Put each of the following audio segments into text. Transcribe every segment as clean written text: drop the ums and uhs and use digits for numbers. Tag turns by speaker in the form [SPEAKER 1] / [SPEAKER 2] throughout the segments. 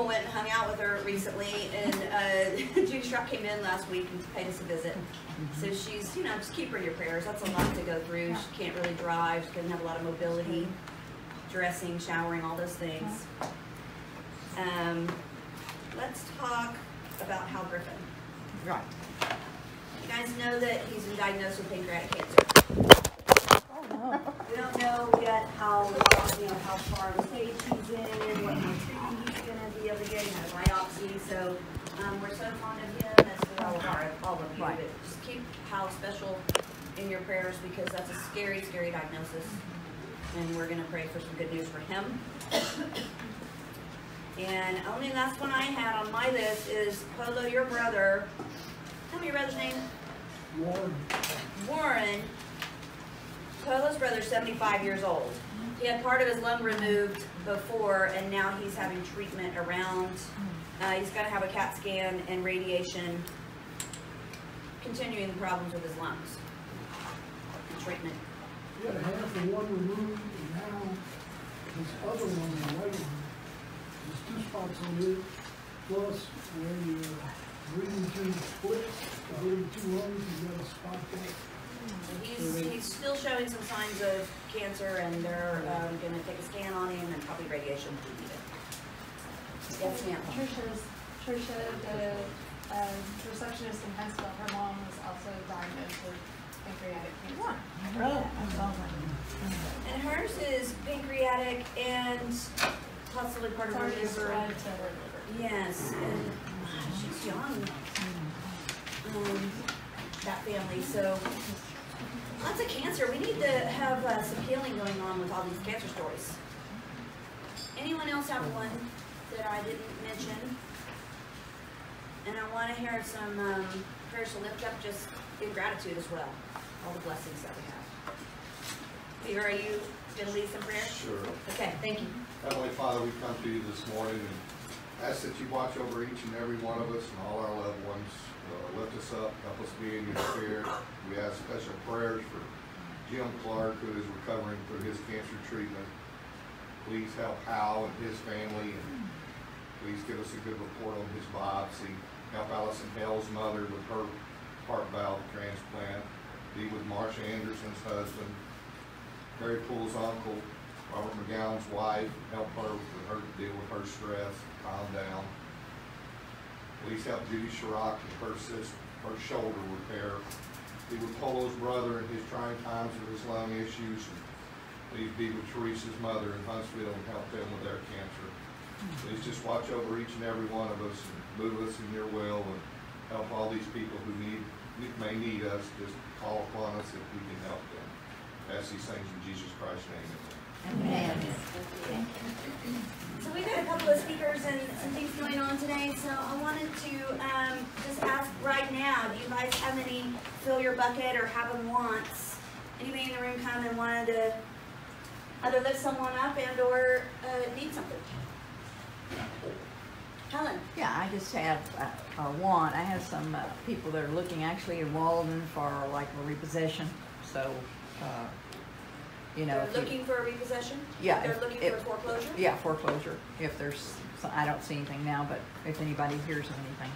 [SPEAKER 1] Went and hung out with her recently, and Judy Schrock came in last week and paid us a visit. So she's, you know, just keep her in your prayers. That's a lot to go through. She can't really drive. She doesn't have a lot of mobility, dressing, showering, all those things. Let's talk about Hal Griffin.
[SPEAKER 2] Right.
[SPEAKER 1] You guys know that he's been diagnosed with pancreatic cancer.
[SPEAKER 2] Oh no.
[SPEAKER 1] We don't know yet how far of a stage he's in, what kind of treatment he's going to be able to get. He had a biopsy, so we're so fond of him, as we all are, all of you.
[SPEAKER 2] Right.
[SPEAKER 1] But just keep Hal special in your prayers, because that's a scary, scary diagnosis. And we're going to pray for some good news for him. And only last one I had on my list is Polo, your brother. Tell me your brother's name. Warren. Polo's brother's 75 years old. He had part of his lung removed before, and now he's having treatment around. He's got to have a CAT scan and radiation, continuing the problems with his lungs. And treatment.
[SPEAKER 3] He had half of one removed, and now his other one, the right one, there's 2 spots on it, plus where the breathing tube splits, the breathing 2 lungs, he's got a spot there.
[SPEAKER 1] He's still showing some signs of cancer, and they're going to take a scan on him and probably radiation if we need it. Yes, ma'am.
[SPEAKER 4] Trisha, the receptionist in Huntsville, her mom was also diagnosed with pancreatic cancer.
[SPEAKER 2] Really?
[SPEAKER 1] And hers is pancreatic and possibly part of her liver. Yes, and she's young. That family, so lots of cancer. We need to have some healing going on with all these cancer stories. Anyone else have one that I didn't mention? And I want to hear some prayers to lift up just in gratitude as well. All the blessings that we have. Peter, are you going to lead some prayers?
[SPEAKER 5] Sure.
[SPEAKER 1] Okay, thank you.
[SPEAKER 5] Heavenly Father, we come to you this morning and ask that you watch over each and every one of us and all our loved ones. Lift us up, help us be in your spirit. We ask special prayers for Jim Clark, who is recovering through his cancer treatment. Please help Hal and his family, and please give us a good report on his biopsy. Help Allison Hale's mother with her heart valve transplant. Be with Marsha Anderson's husband. Mary Poole's uncle, Robert McGowan's wife. Help her with her deal with her stress, calm down. Please help Judy Schrock with her shoulder repair. Be with Polo's brother in his trying times with his lung issues. And please be with Teresa's mother in Huntsville and help them with their cancer. Please just watch over each and every one of us and move us in your will, and help all these people who may need us. Just call upon us if we can help them. Ask these things in Jesus Christ's name.
[SPEAKER 2] Amen.
[SPEAKER 1] So we've got a couple of speakers and some things going on today, so I wanted to just ask right now, do you guys have any fill your bucket or have them wants? Anybody in the room come and wanted to either lift someone up and or need something? Helen?
[SPEAKER 2] Yeah, I just have a want. I have some people that are looking actually in Walden for like a repossession. So, you know.
[SPEAKER 1] They're looking for a repossession?
[SPEAKER 2] Yeah.
[SPEAKER 1] They're looking for foreclosure?
[SPEAKER 2] Yeah, foreclosure. If there's, I don't see anything now, but if anybody hears of anything,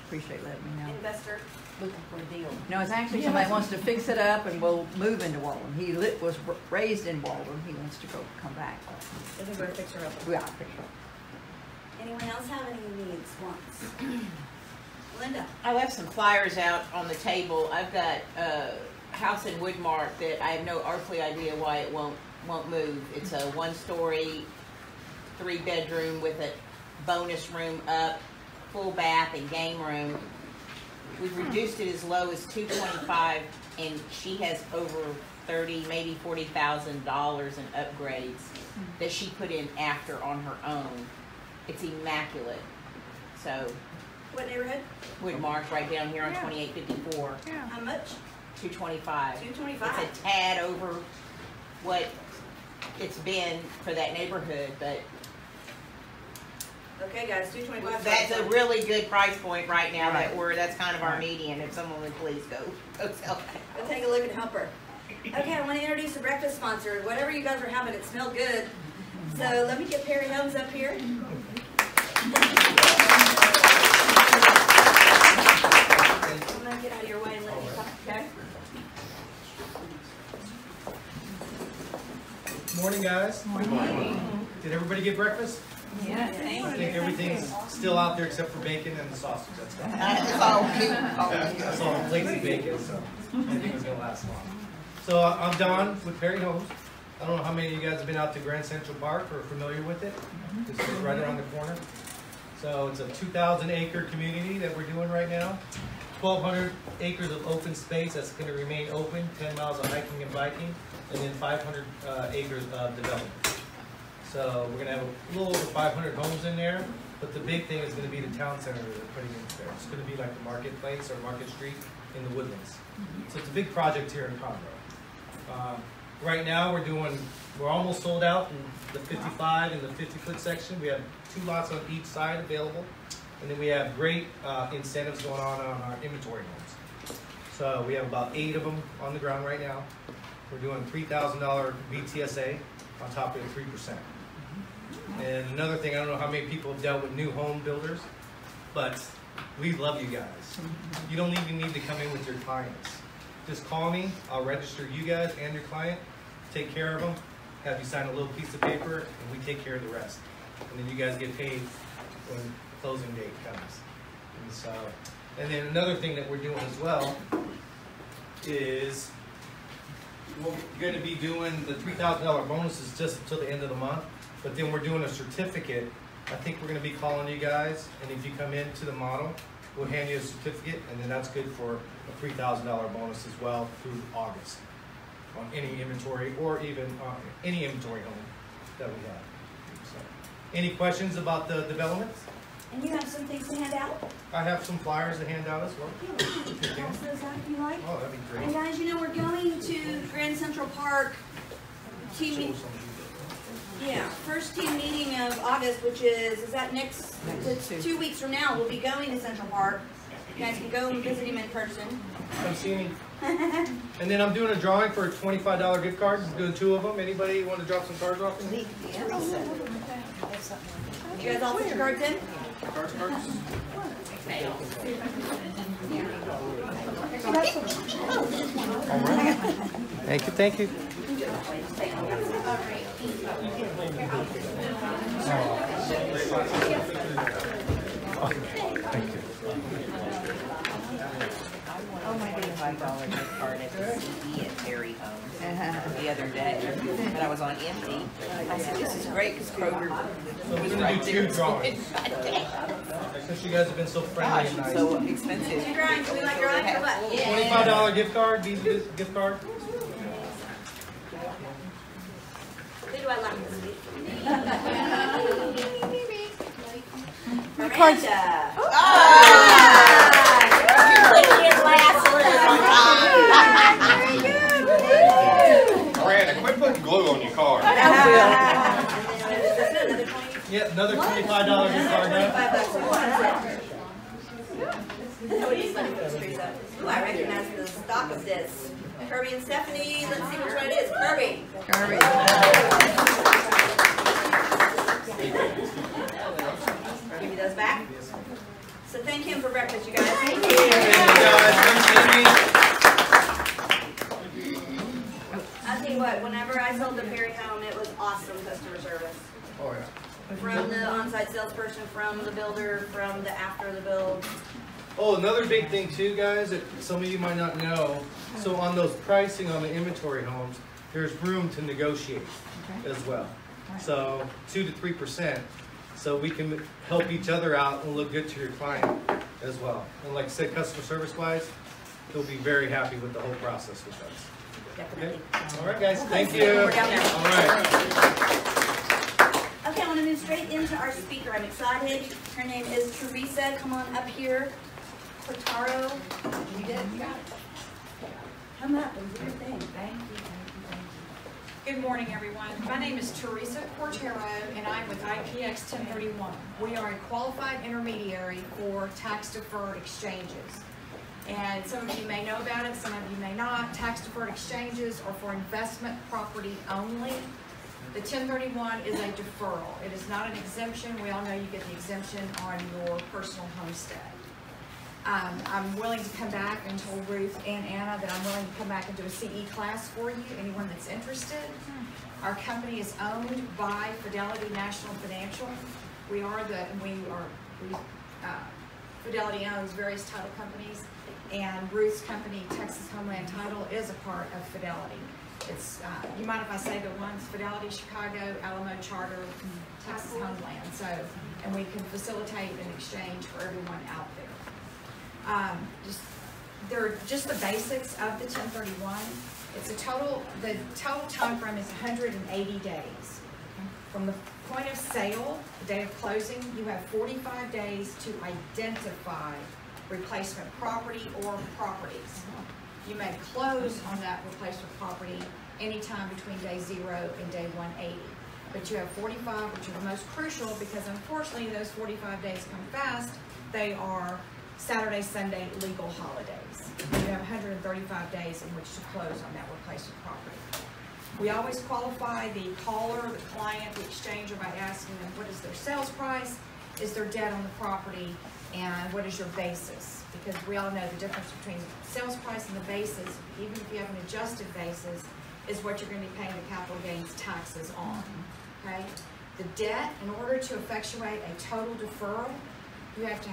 [SPEAKER 2] appreciate letting me know.
[SPEAKER 1] Investor?
[SPEAKER 2] Looking for a deal. No, it's actually somebody wants to fix it up and will move into Walden. He was raised in Walden. He wants to come back.
[SPEAKER 1] I think we're a fixer up.
[SPEAKER 2] Yeah, fix her up.
[SPEAKER 1] Anyone else have any needs, wants? Linda?
[SPEAKER 6] I left some flyers out on the table. I've got a house in Woodmark that I have no earthly idea why it won't move. It's a 1-story, 3-bedroom with a bonus room up, full bath and game room. We've reduced it as low as $225, and she has over $30,000, maybe $40,000 in upgrades that she put in after on her own. It's immaculate. So,
[SPEAKER 1] What neighborhood?
[SPEAKER 6] Woodmark, right down here on 2854.
[SPEAKER 2] Yeah.
[SPEAKER 1] How much?
[SPEAKER 6] $225.
[SPEAKER 1] $225.
[SPEAKER 6] It's a tad over what it's been for that neighborhood, but
[SPEAKER 1] Okay, guys, $225.
[SPEAKER 6] that's a really good price point right now. That's kind of our median. If someone would please go sell that.
[SPEAKER 1] Go take a look and help her. Okay, I want to introduce the breakfast sponsor. Whatever you guys are having, it smelled good. So let me get Perry Holmes up here. I'm gonna get out of your way and let you talk, okay?
[SPEAKER 7] Morning, guys.
[SPEAKER 2] Morning.
[SPEAKER 7] Did everybody get breakfast?
[SPEAKER 2] Yes,
[SPEAKER 7] I
[SPEAKER 2] thank
[SPEAKER 7] think everything's still out there except for bacon and the sausage. That's
[SPEAKER 6] That's all.
[SPEAKER 7] all the plates of bacon, so I think it's gonna last long. So I'm Don with Perry Homes. I don't know how many of you guys have been out to Grand Central Park or are familiar with it. It's just right around the corner. So it's a 2,000 acre community that we're doing right now. 1,200 acres of open space that's gonna remain open, 10 miles of hiking and biking, and then 500 acres of development. So we're gonna have a little over 500 homes in there, but the big thing is gonna be the town center that we're putting in there. It's gonna be like the marketplace or Market Street in the Woodlands. So it's a big project here in Conroe. Right now we're almost sold out in the 55 and the 50-foot section. We have 2 lots on each side available. And then we have great incentives going on our inventory homes. So we have about 8 of them on the ground right now. We're doing $3,000 BTSA on top of the 3%. And another thing, I don't know how many people have dealt with new home builders, but we love you guys. You don't even need to come in with your clients. Just call me, I'll register you guys and your client, take care of them, have you sign a little piece of paper, and we take care of the rest. And then you guys get paid when closing date comes. And then another thing that we're doing as well is we're going to be doing the $3,000 bonuses just until the end of the month, but then we're doing a certificate. I think we're going to be calling you guys, and if you come into the model, we'll hand you a certificate, and then that's good for a $3,000 bonus as well through August on any inventory or even any inventory home that we have. So, any questions about the development?
[SPEAKER 1] And you have some things to hand out?
[SPEAKER 7] I have some flyers to hand out as well.
[SPEAKER 1] Pass those out if you like.
[SPEAKER 7] Oh, that'd be great.
[SPEAKER 1] And guys, you know, we're going to Grand Central Park team, yeah, first team meeting of August, which is that next, it's 2 weeks from now, we'll be going to Central Park. You guys can go and visit him in person.
[SPEAKER 7] Come see me. And then I'm doing a drawing for a $25 gift card. I'm doing 2 of them. Anybody want to drop some cards off?
[SPEAKER 1] You guys all put your cards in?
[SPEAKER 7] Thank you.
[SPEAKER 6] Oh, my $5 gift card at the CD at Perry Homes the other day, but I was on empty. I said, this is great because Kroger
[SPEAKER 7] So we're
[SPEAKER 6] was
[SPEAKER 7] gonna
[SPEAKER 6] right
[SPEAKER 7] do
[SPEAKER 6] there.
[SPEAKER 7] 2 drawings. Since you guys have been so friendly
[SPEAKER 6] Gosh,
[SPEAKER 7] and
[SPEAKER 6] it's
[SPEAKER 7] nice.
[SPEAKER 6] so expensive.
[SPEAKER 1] Two drawings, do we like drawings or what?
[SPEAKER 7] $25 gift card, Visa gift card.
[SPEAKER 1] Who do I like this week? Miranda. You put his last
[SPEAKER 5] Miranda, quit putting glue on your car.
[SPEAKER 7] Yep, another $25 gift card now.
[SPEAKER 1] Ooh, I recognize the stock of this. Kirby and Stephanie, let's see which one it is. Kirby. Give me those back. So thank him for breakfast, you guys.
[SPEAKER 7] Thank you guys. Come see me.
[SPEAKER 1] I'll tell you what, whenever I sold the Perry home, it was awesome customer service.
[SPEAKER 7] Oh, yeah.
[SPEAKER 1] From the on-site salesperson, from the builder, from the after the build.
[SPEAKER 7] Oh, another big thing too, guys, that some of you might not know. So on those pricing on the inventory homes, there's room to negotiate as well. So 2 to 3%. So we can help each other out and look good to your client as well. And like I said, customer service wise, they'll be very happy with the whole process with us.
[SPEAKER 1] Definitely.
[SPEAKER 7] All right, guys. Thank you.
[SPEAKER 1] We're down there.
[SPEAKER 7] All right.
[SPEAKER 1] Okay, I want to move straight into our speaker. I'm excited. Her name is Teresa. Come on up here. Cortaro. You did. You got it. Come up and do your thing. Thank you.
[SPEAKER 8] Good morning, everyone. My name is Teresa Cortero, and I'm with IPX 1031. We are a qualified intermediary for tax-deferred exchanges. And some of you may know about it, some of you may not. Tax-deferred exchanges are for investment property only. The 1031 is a deferral. It is not an exemption. We all know you get the exemption on your personal homestead. I'm willing to come back and told Ruth and Anna that I'm willing to come back and do a CE class for you, anyone that's interested. Our company is owned by Fidelity National Financial. Fidelity owns various title companies, and Ruth's company, Texas Homeland Title, is a part of Fidelity. It's, you mind if I say the ones, Fidelity, Chicago, Alamo Charter, Texas Homeland, so, and we can facilitate an exchange for everyone out there. They're just the basics of the 1031. It's the total time frame is 180 days. From the point of sale, the day of closing, you have 45 days to identify replacement property or properties. You may close on that replacement property anytime between day 0 and day 180. But you have 45, which are the most crucial because unfortunately those 45 days come fast. They are Saturday, Sunday legal holidays. You have 135 days in which to close on that replacement property. We always qualify the caller, the client, the exchanger by asking them what is their sales price, is there debt on the property, and what is your basis? Because we all know the difference between sales price and the basis, even if you have an adjusted basis, is what you're going to be paying the capital gains taxes on. Okay? The debt, in order to effectuate a total deferral, you have to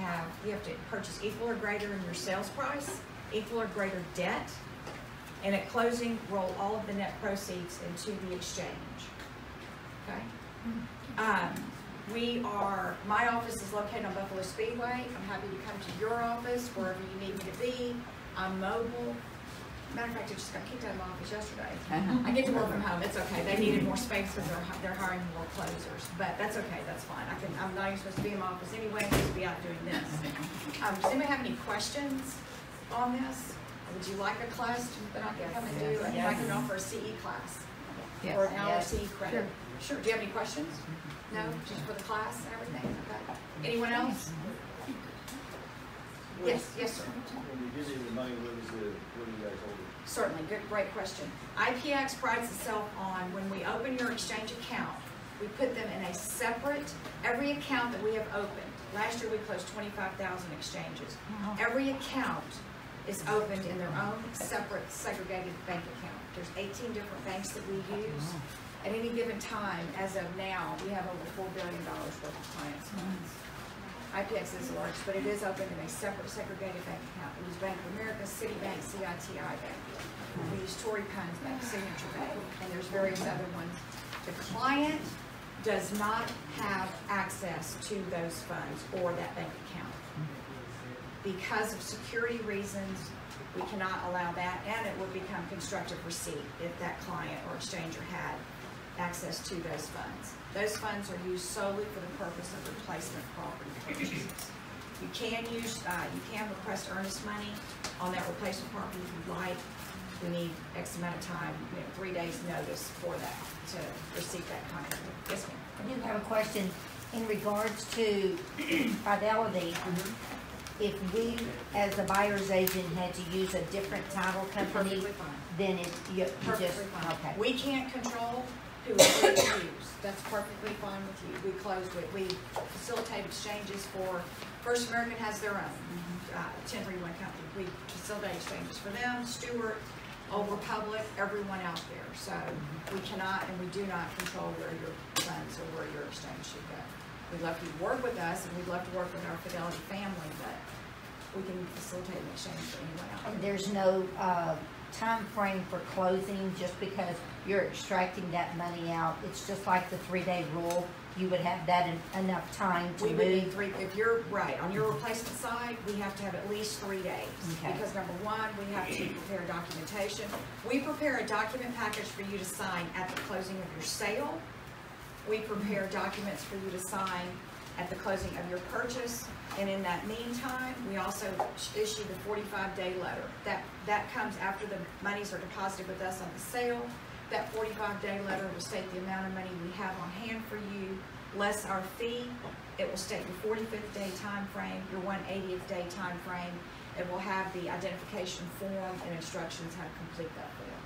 [SPEAKER 8] purchase equal or greater in your sales price, equal or greater debt, and at closing, roll all of the net proceeds into the exchange. Okay? My office is located on Buffalo Speedway. I'm happy to come to your office, wherever you need me to be. I'm mobile. Matter of fact, I just got kicked out of my office yesterday. I get to work from home. It's okay. They needed more space because they're hiring more closers. But that's okay. That's fine. I'm not even supposed to be in my office anyway. I'm supposed to be out doing this. Does anybody have any questions on this? Would you like a class that I can come and do? I can offer a CE class or an hour CE credit. Sure. Do you have any questions? No? Just for the class and everything? Okay. Anyone else? Yes, sir.
[SPEAKER 9] When you give me the money, what do you guys hold it?
[SPEAKER 8] Certainly, great question. IPX prides itself on when we open your exchange account, we put them in a separate, every account that we have opened. Last year we closed 25,000 exchanges. Every account is opened in their own separate segregated bank account. There's 18 different banks that we use. At any given time, as of now, we have over $4 billion worth of clients' funds. IPX is large, but it is opened in a separate segregated bank account. We use Bank of America, Citibank, CITI Bank. We use Torrey Pines Bank, Signature Bank, and there's various other ones. The client does not have access to those funds or that bank account. Because of security reasons, we cannot allow that, and it would become constructive receipt if that client or exchanger had access to those funds. Those funds are used solely for the purpose of replacement property purchases. You can request earnest money on that replacement property if you'd like. We need X amount of time, 3 days notice for that to receive that kind of thing. Yes, ma'am.
[SPEAKER 10] I do have a question in regards to Fidelity. If we, as a buyer's agent, had to use a different title company,
[SPEAKER 8] Perfectly fine.
[SPEAKER 10] then you just,
[SPEAKER 8] Perfectly fine.
[SPEAKER 10] okay.
[SPEAKER 8] We can't control who we use. That's perfectly fine with you. We closed it. We facilitate exchanges for, First American has their own 1031 company. We facilitate exchanges for them, Stewart, Old Republic, everyone out there. So we cannot and we do not control where your funds or where your exchange should go. We'd love you to work with us and we'd love to work with our Fidelity family, but we can facilitate an exchange for anyone out there.
[SPEAKER 10] And there's no time frame for closing just because you're extracting that money out. It's just like the 3-day rule. You would have that enough time to
[SPEAKER 8] We would need
[SPEAKER 10] move.
[SPEAKER 8] 3, if you're right, on your replacement side, we have to have at least 3 days.
[SPEAKER 10] Okay.
[SPEAKER 8] Because number one, we have to prepare documentation. We prepare a document package for you to sign at the closing of your sale. We prepare documents for you to sign at the closing of your purchase. And in that meantime, we also issue the 45-day letter. That comes after the monies are deposited with us on the sale. That 45-day letter will state the amount of money we have on hand for you, less our fee. It will state your 45th day time frame, your 180th day time frame. It will have the identification form and instructions how to complete that form.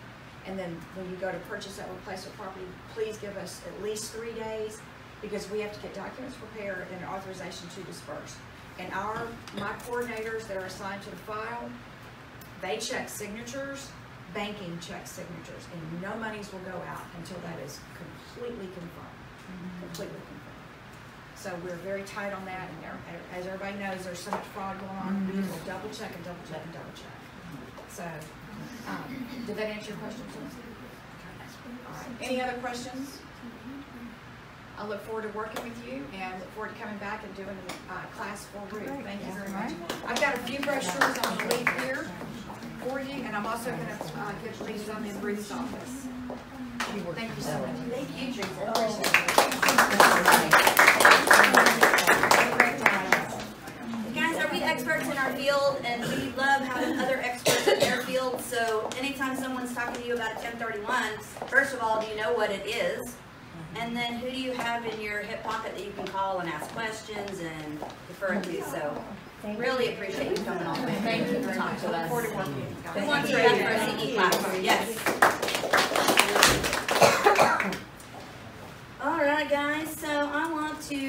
[SPEAKER 8] And then when you go to purchase that replacement property, please give us at least 3 days, because we have to get documents prepared and authorization to disperse. And my coordinators that are assigned to the file, they check signatures, banking checks signatures, and no monies will go out until that is completely confirmed, completely confirmed. So we're very tight on that, and as everybody knows, there's so much fraud going on, we will double check and double check and double check. So, did that answer your question, Susan? All right, any other questions? I look forward to working with you and look forward to coming back and doing class for Ruth. Thank you very much. I've got a few brochures I'm going to leave here for you, and I'm also going to give these on in Ruth's office. Thank you so much.
[SPEAKER 1] Thank you, Teresa. Guys, are we experts in our field? And we love having other experts in their field. So anytime someone's talking to you about a 1031, first of all, do you know what it is? And then who do you have in your hip pocket that you can call and ask questions and defer to? So really appreciate you coming on.
[SPEAKER 8] Thank you very
[SPEAKER 1] Talk
[SPEAKER 8] much.
[SPEAKER 1] to
[SPEAKER 8] Look
[SPEAKER 1] us.
[SPEAKER 8] forward to working with you guys.
[SPEAKER 1] Who wants to ask for a CE class? Yes. All right, guys. So I want to.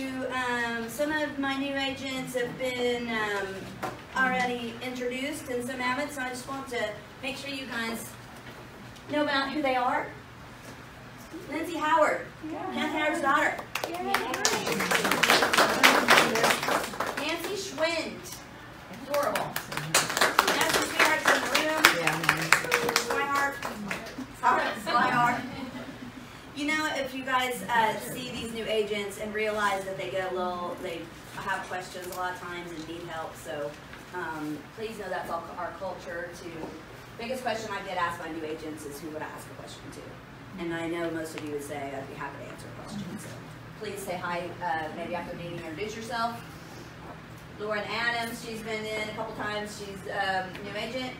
[SPEAKER 1] Some of my new agents have been already introduced, and some haven't. So I just want to make sure you guys know about who they are. Lindsay Howard, Kent Howard's daughter. Nancy Schwind, adorable. Nancy Sweetheart's in the room. Swihart. You know, if you guys see these new agents and realize that they have questions a lot of times and need help, so please know that's all our culture. Biggest question I get asked by new agents is who would I ask a question to? And I know most of you would say I'd be happy to answer a question. So please say hi, maybe after the meeting, introduce yourself. Lauren Adams, she's been in a couple times. She's new agent.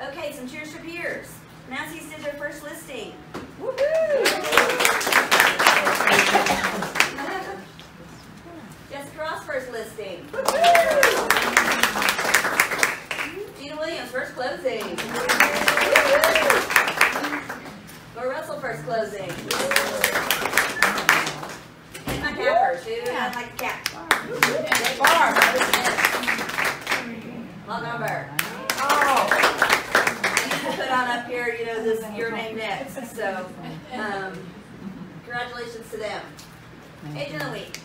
[SPEAKER 1] Okay, some cheers for peers. Massey's did their first listing. Woohoo! Jessica Ross first listing. Woohoo! Gina Williams first closing. Laura Russell first closing. And my cappers, who doesn't like a cap? Barb. Log number. Oh. I need to put on up here, you know, this your name next. So, congratulations to them. Agent of the week.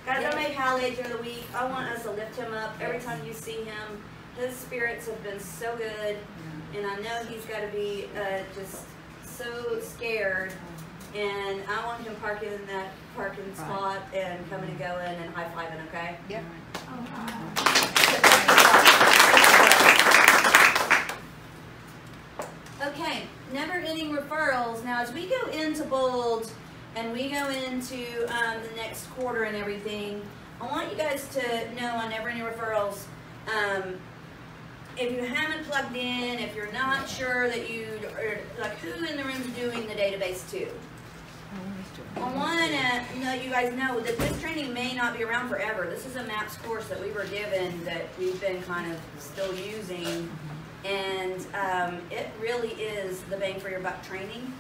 [SPEAKER 1] Guys, I made Hal Agent of the week. I want us to lift him up every time you see him. His spirits have been so good, and I know he's got to be just so scared, and I want him parking in that parking spot and coming and going and high-fiving, okay?
[SPEAKER 2] Yep.
[SPEAKER 1] Okay, never-ending referrals. Now, as we go into Bold and we go into the next quarter and everything, I want you guys to know on never-ending referrals, if you haven't plugged in, if you're not sure that who in the room is doing the database too. I want to let you guys know that this training may not be around forever. This is a MAPS course that we were given that we've been kind of still using, and it really is the bang for your buck training.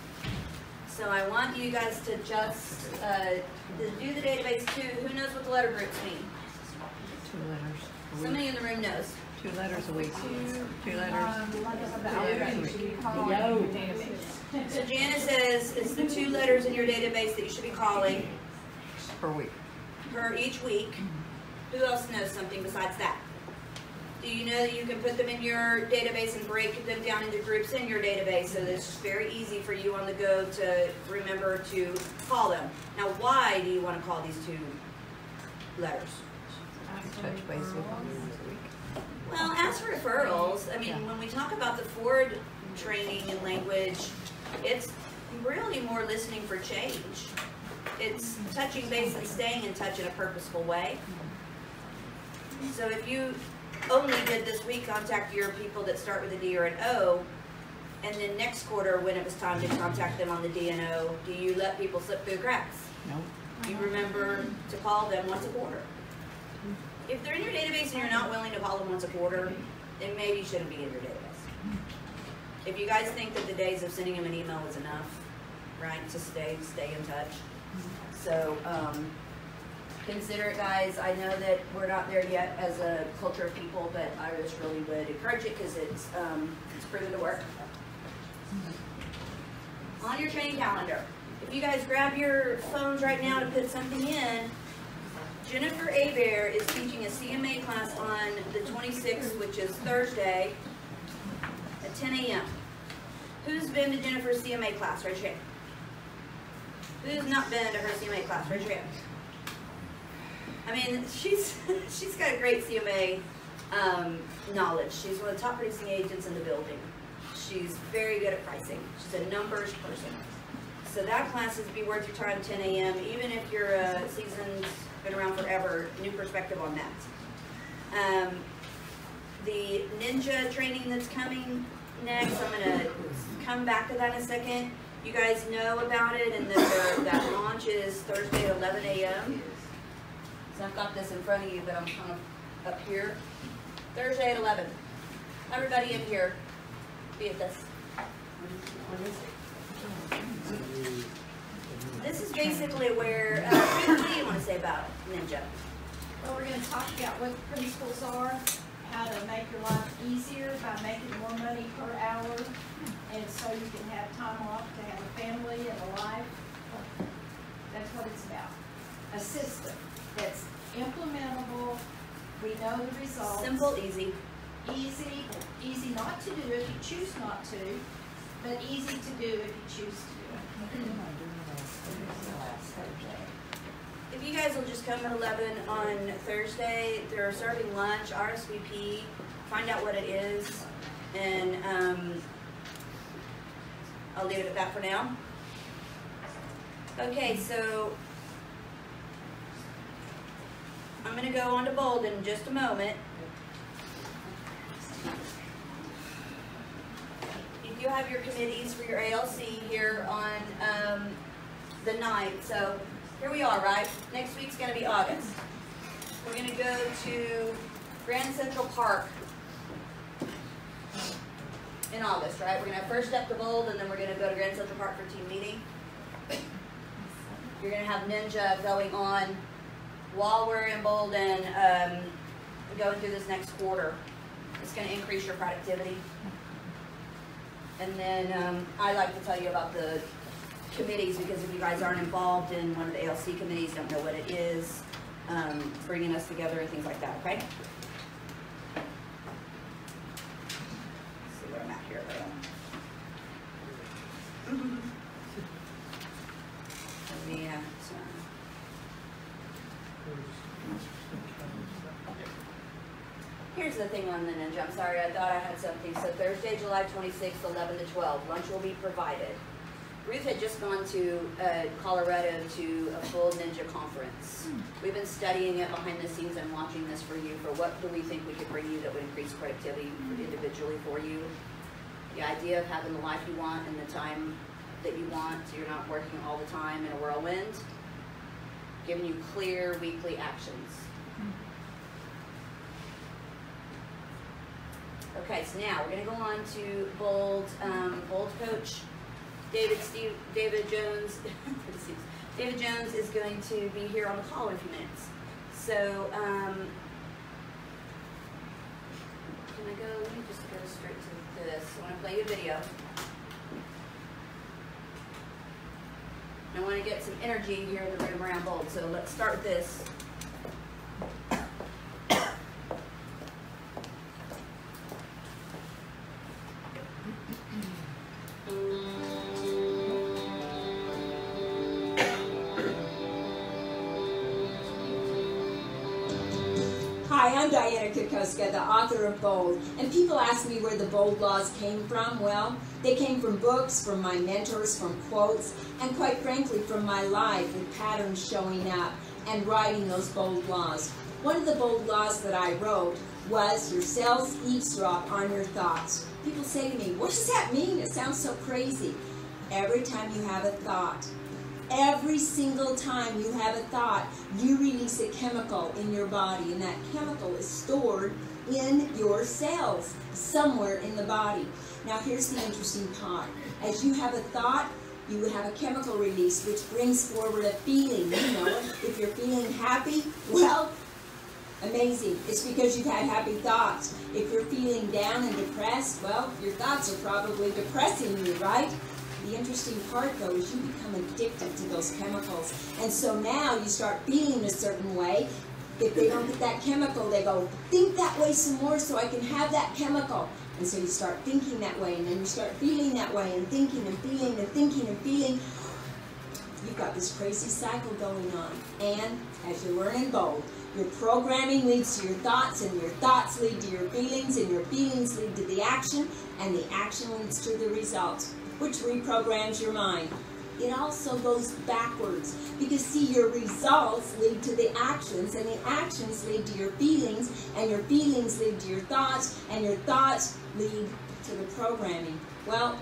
[SPEAKER 1] So I want you guys to just do the database too. Who knows what the letter groups mean?
[SPEAKER 2] 2 letters.
[SPEAKER 1] Somebody in the room knows.
[SPEAKER 2] 2 letters a week. 2 letters.
[SPEAKER 1] So Janice says it's the 2 letters in your database that you should be calling
[SPEAKER 2] Per week.
[SPEAKER 1] per each week. Who else knows something besides that? Do you know that you can put them in your database and break them down into groups in your database so that it's very easy for you on the go to remember to call them? Now, why do you want to call these 2 letters?
[SPEAKER 2] Touch base with them once a week.
[SPEAKER 1] Well, as for referrals, I mean, when we talk about the Ford training and language, it's really more listening for change. It's touching base and staying in touch in a purposeful way. So if you only did this week contact your people that start with a D or an O, and then next quarter when it was time to contact them on the D and O, do you let people slip through the cracks?
[SPEAKER 2] No.
[SPEAKER 1] You remember to call them once a quarter. If they're in your database and you're not willing to call them once a quarter, then maybe you shouldn't be in your database. If you guys think that the days of sending them an email is enough, right, to stay in touch. So, consider it, guys. I know that we're not there yet as a culture of people, but I just really would encourage it because it's proven to work. On your training calendar, if you guys grab your phones right now to put something in, Jennifer Abear is teaching a CMA class on the 26th, which is Thursday, at 10 a.m. Who's been to Jennifer's CMA class? Raise your hand. Who's not been to her CMA class? Raise your hand. I mean, she's got a great CMA knowledge. She's one of the top producing agents in the building. She's very good at pricing. She's a numbers person. So that class is be worth your time, 10 a.m. Even if you're a seasoned, been around forever, new perspective on that. The ninja training that's coming next, I'm going to come back to that in a second. You guys know about it, and that launch is Thursday at 11 a.m. So I've got this in front of you, but I'm kind of up here. Thursday at 11. Everybody in here, be at this. This is basically where, what do you want to say about Ninja?
[SPEAKER 11] Well, we're going to talk about what the principles are, how to make your life easier by making more money per hour, and so you can have time off to have a family and a life. That's what it's about. A system that's implementable, we know the results.
[SPEAKER 1] Simple, easy.
[SPEAKER 11] Easy not to do if you choose not to, but easy to do if you choose to do it.
[SPEAKER 1] If you guys will just come at 11 on Thursday, they're serving lunch, RSVP, find out what it is, and I'll leave it at that for now. Okay, so I'm going to go on to Bold in just a moment. You do have your committees for your ALC here on the 9th, so here we are, right? Next week's going to be August. We're going to go to Grand Central Park in August, right? We're going to have first step to Bold, and then we're going to go to Grand Central Park for team meeting. You're going to have Ninja going on while we're in Bold and going through this next quarter. It's going to increase your productivity. And then I like to tell you about the committees, because if you guys aren't involved in one of the ALC committees, don't know what it is, bringing us together and things like that, okay? Let's see where I'm at here. Let me here's the thing on the Ninja. I'm sorry, I thought I had something. So Thursday, July 26th, 11 to 12, lunch will be provided. Ruth had just gone to Colorado to a full Ninja conference. We've been studying it behind the scenes and watching this for you for what do we think we could bring you that would increase productivity individually for you. The idea of having the life you want and the time that you want, so you're not working all the time in a whirlwind. Giving you clear weekly actions. Okay, so now we're going to go on to Bold. Bold coach David Jones. David Jones is going to be here on the call in a few minutes. So, can I go? Let me just go straight to this. I want to play you a video. I want to get some energy here in the room around Bold. So let's start with this.
[SPEAKER 12] Hi, I'm Diana Kokoska, the author of Bold, and people ask me where the Bold laws came from. Well, they came from books, from my mentors, from quotes, and quite frankly from my life with patterns showing up and writing those Bold laws. One of the Bold laws that I wrote was your cells eavesdrop on your thoughts. People say to me, what does that mean? It sounds so crazy. Every time you have a thought, Every single time you have a thought, you release a chemical in your body, and that chemical is stored in your cells somewhere in the body. Now here's the interesting part. As you have a thought, you would have a chemical release which brings forward a feeling. You know, if you're feeling happy, well, amazing. It's because you've had happy thoughts. If you're feeling down and depressed, well, your thoughts are probably depressing you, right? The interesting part, though, is you become addicted to those chemicals. And so now you start feeling a certain way. If they don't get that chemical, they go, think that way some more so I can have that chemical. And so you start thinking that way, and then you start feeling that way, and thinking and feeling and thinking and feeling. You've got this crazy cycle going on. And as you learn in Bold, your programming leads to your thoughts, and your thoughts lead to your feelings, and your feelings lead to the action, and the action leads to the results, which reprograms your mind. It also goes backwards, because see, your results lead to the actions, and the actions lead to your feelings, and your feelings lead to your thoughts, and your thoughts lead to the programming. Well,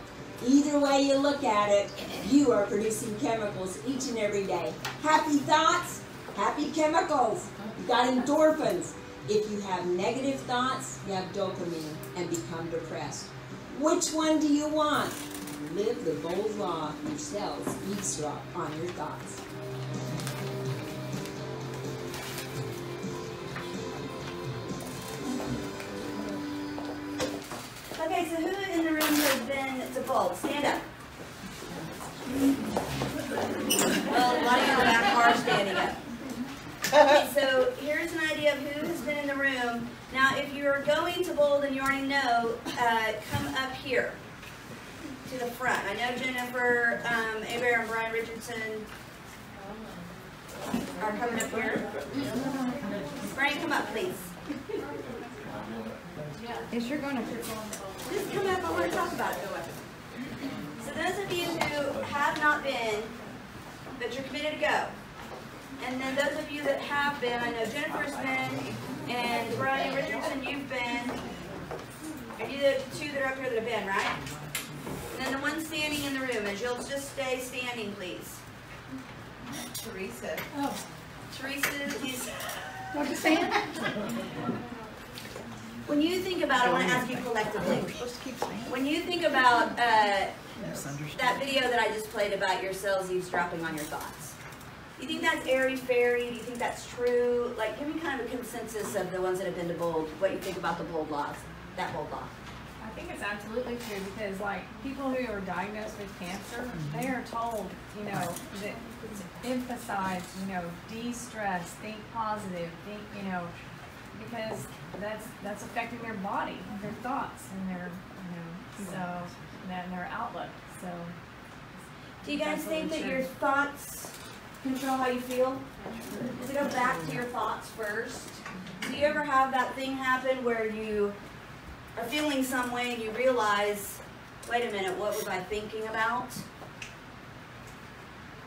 [SPEAKER 12] either way you look at it, you are producing chemicals each and every day. Happy thoughts, happy chemicals. You've got endorphins. If you have negative thoughts, you have dopamine and become depressed. Which one do you want? Live the Bold law. Your cells eavesdrop on your thoughts.
[SPEAKER 1] Okay, so who in the room has been to Bold? Stand up. Well, a lot of you in the back are standing up. Okay, so here's an idea of who has been in the room. Now, if you're going to Bold and you already know, come up here to the front. I know Jennifer, Abear, and Brian Richardson are coming up here. Brian, come up, please.
[SPEAKER 2] Yes, you're going to.
[SPEAKER 1] Just come up. I want to talk about it. So those of you who have not been, but you're committed to go. And then those of you that have been, I know Jennifer's been, and Brian Richardson, you've been. Are you the two that are up here that have been, right? And then the one standing in the room, as you'll just stay standing, please.
[SPEAKER 6] Teresa.
[SPEAKER 4] Oh,
[SPEAKER 1] Teresa is.
[SPEAKER 4] what you saying?
[SPEAKER 1] When you think about, I want to ask you collectively. When you think about that video that I just played about your cells eavesdropping on your thoughts, do you think that's airy-fairy? Do you think that's true? Like, give me kind of a consensus of the ones that have been to Bold, what you think about the Bold laws, that Bold law.
[SPEAKER 13] I think it's absolutely true because, like, people who are diagnosed with cancer, they are told, you know, that to emphasize, you know, de-stress, think positive, think, you know, because that's affecting their body, their thoughts, and their, you know, so and their outlook. So,
[SPEAKER 1] do you guys think that your thoughts control how you feel? Does it go back to your thoughts first? Do you ever have that thing happen where you are feeling some way and you realize, wait a minute, what was I thinking about?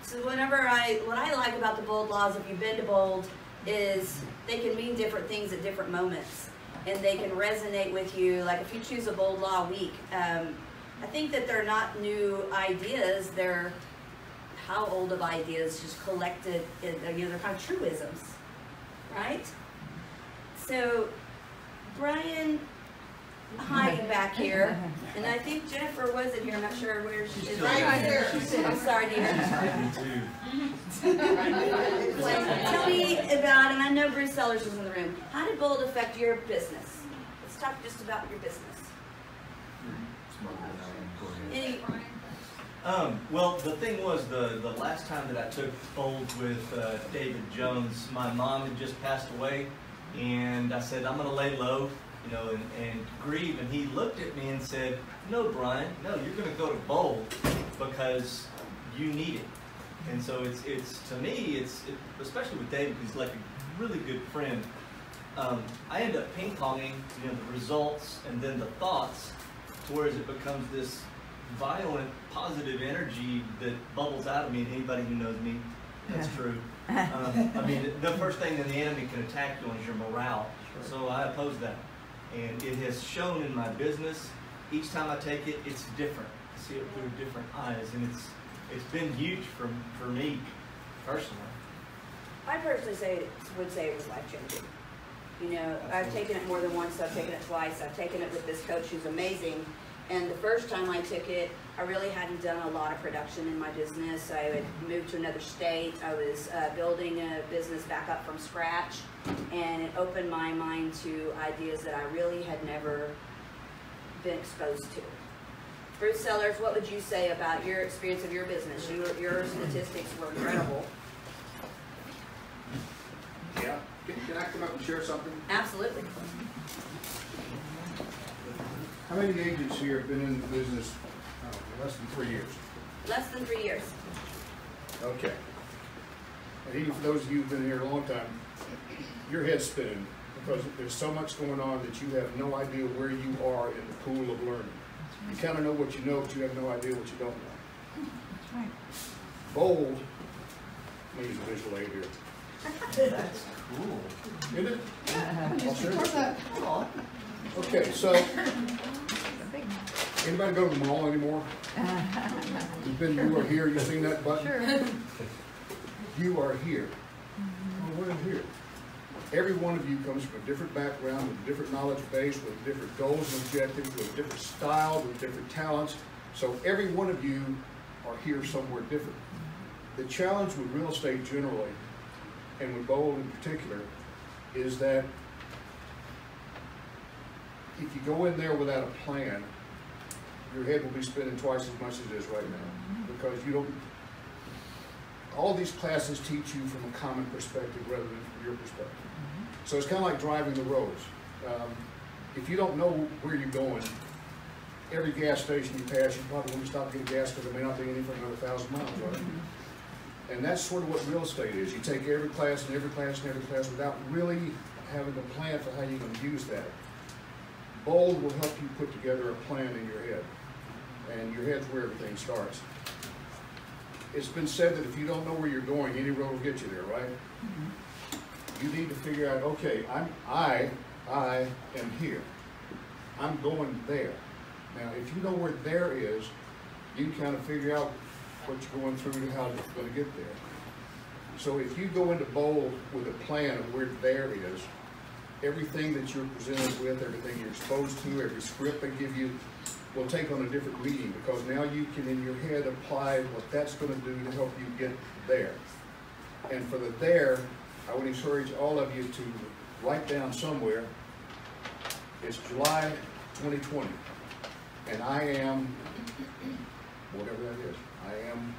[SPEAKER 1] So what I like about the Bold laws, if you've been to Bold, is they can mean different things at different moments, and they can resonate with you. Like if you choose a Bold law week, I think that they're not new ideas, they're how old of ideas just collected, you know, they're kind of truisms, right? So Brian hiding back here, and I think Jennifer was in here, I'm not sure where she is. Right here. I'm sorry, dear. Tell me about, and I know Bruce Sellers is in the room, how did Bold affect your business? Let's talk just about your business.
[SPEAKER 14] Well, the thing was, the last time that I took Bold with David Jones, my mom had just passed away, and I said, I'm going to lay low, you know, and grieve. And he looked at me and said, no, Brian, no, you're going to go to Bold because you need it. And so it's to me, especially with David, he's like a really good friend. I end up ping-ponging, you know, the results and then the thoughts, to where it becomes this violent, positive energy that bubbles out of me. And anybody who knows me, that's true. I mean, the first thing that the enemy can attack you on is your morale. So I oppose that. And it has shown in my business, each time I take it, it's different. I see it through different eyes, and it's been huge for me personally.
[SPEAKER 1] I personally would say it was life-changing. You know, I've taken it more than once, I've taken it twice, I've taken it with this coach who's amazing. And the first time I took it, I really hadn't done a lot of production in my business. I had moved to another state. I was building a business back up from scratch. And it opened my mind to ideas that I really had never been exposed to. Bruce Sellers, what would you say about your experience of your business? Your statistics were incredible.
[SPEAKER 5] Yeah. Can I come up and share something?
[SPEAKER 1] Absolutely.
[SPEAKER 5] How many agents here have been in the business less than 3 years?
[SPEAKER 1] Less than 3 years.
[SPEAKER 5] Okay. And even for those of you who've been here a long time, your head's spinning because there's so much going on that you have no idea where you are in the pool of learning. You kind of know what you know, but you have no idea what you don't know.
[SPEAKER 2] That's right.
[SPEAKER 5] Bold needs a visual aid here.
[SPEAKER 14] That's cool.
[SPEAKER 5] Isn't it? I'll share
[SPEAKER 4] Where's
[SPEAKER 5] it.
[SPEAKER 4] that?
[SPEAKER 5] Okay, so anybody go to the mall anymore? You are here, you've seen that button?
[SPEAKER 2] Sure.
[SPEAKER 5] You are here. Oh, what is here? Every one of you comes from a different background, with a different knowledge base, with different goals and objectives, with a different style, with different talents. So every one of you are here somewhere different. The challenge with real estate generally, and with Bold in particular, is that if you go in there without a plan, your head will be spinning twice as much as it is right now, because you don't. All these classes teach you from a common perspective rather than from your perspective. So it's kind of like driving the roads. If you don't know where you're going, every gas station you pass, you probably want to stop and get gas because there may not be any for another 1,000 miles, right? And that's sort of what real estate is. You take every class and every class and every class without really having a plan for how you're going to use that. Bold will help you put together a plan in your head, and your head's where everything starts. It's been said that if you don't know where you're going, any road will get you there, right? You need to figure out, okay, I am here. I'm going there. Now, if you know where there is, you can kind of figure out what you're going through and how you're going to get there. So if you go into Bold with a plan of where there is, everything that you're presented with, everything you're exposed to, every script they give you, will take on a different meaning, because now you can in your head apply what that's going to do to help you get there. And for the there, I would encourage all of you to write down somewhere, it's July 2020, and I am, whatever that is, I am,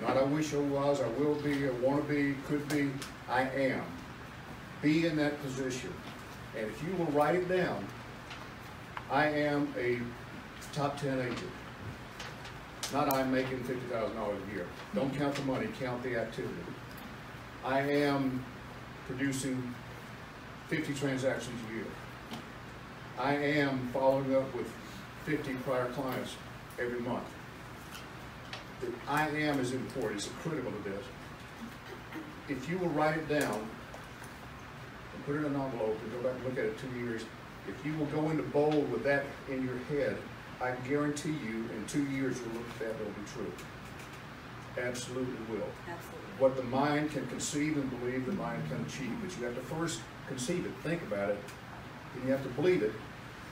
[SPEAKER 5] not I wish I was, I will be, I want to be, could be, I am. Be in that position. And if you will write it down, I am a top 10 agent. Not I'm making $50,000 a year. Don't count the money, count the activity. I am producing 50 transactions a year. I am following up with 50 prior clients every month. The I am is important, it's critical to this. If you will write it down, and put it in an envelope and go back and look at it 2 years, if you will go into Bold with that in your head, I guarantee you in 2 years you'll look at that, it'll be true. Absolutely will.
[SPEAKER 1] Absolutely.
[SPEAKER 5] What the mind can conceive and believe, the mind can achieve. But you have to first conceive it, think about it, and you have to believe it,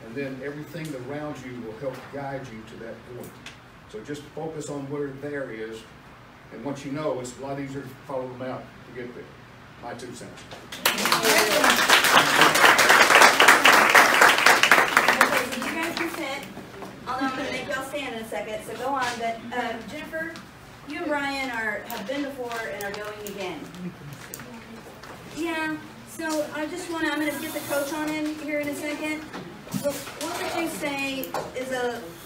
[SPEAKER 5] and then everything around you will help guide you to that point. So just focus on where there is, and once you know, it's a lot easier to follow them out to get there. My 2 cents.
[SPEAKER 1] Okay, so you guys can sit. Although I'm going to make y'all stand in a second, so go on. But Jennifer, you and Brian have been before and are going again. Yeah. So I'm going to get the coach on in here in a second. So what would you say is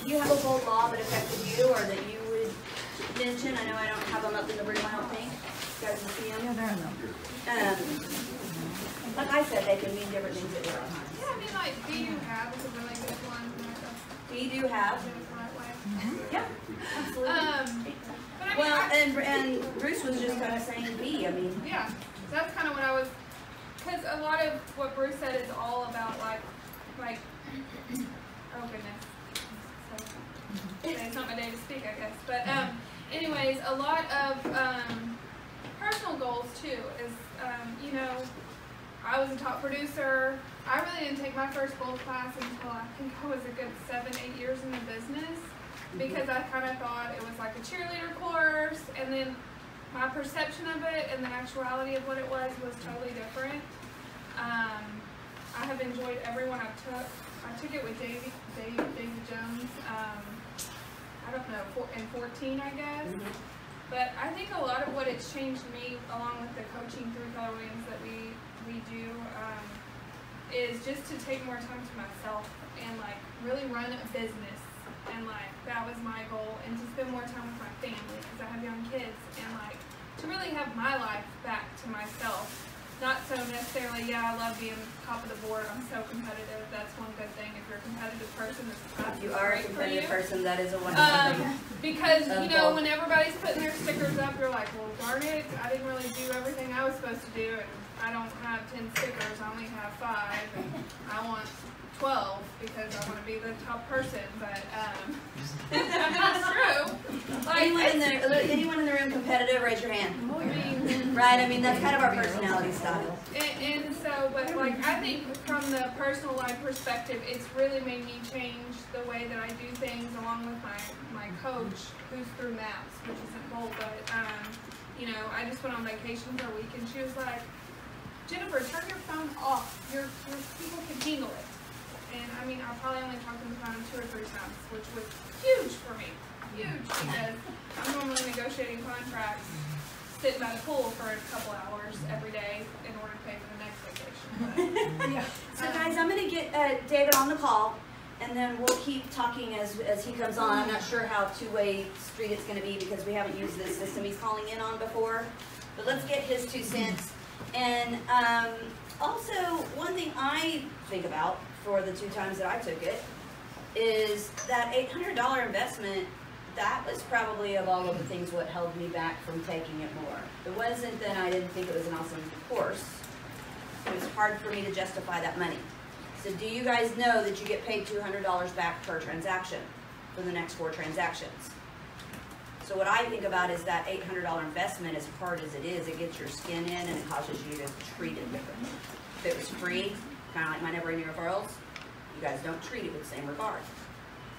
[SPEAKER 1] you have a Bold law that affected you, or that you would mention? I know I don't have them up in the room, I don't think. You guys can see them?
[SPEAKER 2] Yeah, they're in them.
[SPEAKER 1] Like I said, they can mean different things at different times.
[SPEAKER 4] Yeah, I mean, like, do you have is a really good one.
[SPEAKER 1] We do have.
[SPEAKER 4] Do it the right way.
[SPEAKER 1] Yeah, absolutely.
[SPEAKER 4] But I mean,
[SPEAKER 1] Well, and Bruce was just kind of saying B. I mean,
[SPEAKER 4] yeah, so that's kind of what I was, because a lot of what Bruce said is all about like, oh goodness. So, it's not my day to speak, I guess. But anyways, a lot of personal goals too is, you know, I was a top producer. I really didn't take my first Bold class until I think I was a good 7-8 years in the business, because I kind of thought it was like a cheerleader course, and then my perception of it and the actuality of what it was totally different. I have enjoyed every one I took. I took it with David Jones, I don't know, in 14, I guess. But I think a lot of what it's changed me, along with the coaching through Keller Williams that we do, is just to take more time to myself and like really run a business. And like that was my goal, and to spend more time with my family because I have young kids, and like to really have my life back to myself. Not so necessarily, yeah, I love being top of the board. I'm so competitive. That's one good thing. If you're a competitive person, that's
[SPEAKER 1] You are a
[SPEAKER 4] great for
[SPEAKER 1] competitive
[SPEAKER 4] you.
[SPEAKER 1] person. That is a wonderful thing.
[SPEAKER 4] Because, you know, when everybody's putting their stickers up, you're like, well, darn it, I didn't really do everything I was supposed to do, and I don't have 10 stickers, I only have 5, and I want 12 because I want to be the top person, but, I mean, it's true. Like,
[SPEAKER 1] anyone in the room competitive, raise your hand. Right, I mean, that's kind of our personality style.
[SPEAKER 4] And so, but like, I think from the personal life perspective, it's really made me change the way that I do things, along with my coach, who's through MAPS, which isn't Bold, but, you know, I just went on vacation for a week, and she was like, Jennifer, turn your phone off. Your people can handle it. And I mean, I probably only talked on the phone 2 or 3 times, which was huge for me. Huge, because I'm normally negotiating contracts, sitting by the pool for a couple hours every day in order to pay for the next vacation. But, yeah.
[SPEAKER 1] So guys, I'm going to get David on the call, and then we'll keep talking as he comes on. I'm not sure how two-way street it's going to be because we haven't used this system he's calling in on before. But let's get his 2 cents. And also, one thing I think about for the 2 times that I took it is that $800 investment. That was probably, of all of the things, what held me back from taking it more. It wasn't that I didn't think it was an awesome course. It was hard for me to justify that money. So do you guys know that you get paid $200 back per transaction for the next 4 transactions? So what I think about is that $800 investment, as hard as it is, it gets your skin in and it causes you to treat it differently. If it was free, kind of like my Never Ending Referrals, you guys don't treat it with the same regard.